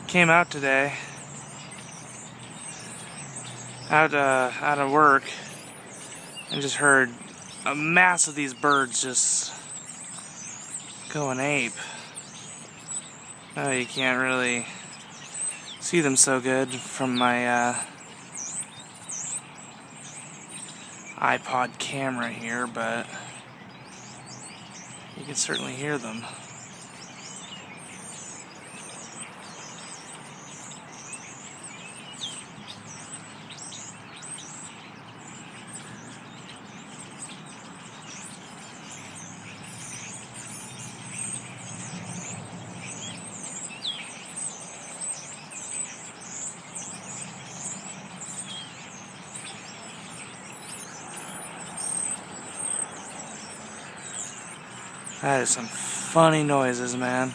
Came out today, out of work, and just heard a mass of these birds just going ape. Oh, you can't really see them so good from my iPod camera here, but you can certainly hear them. That is some funny noises, man.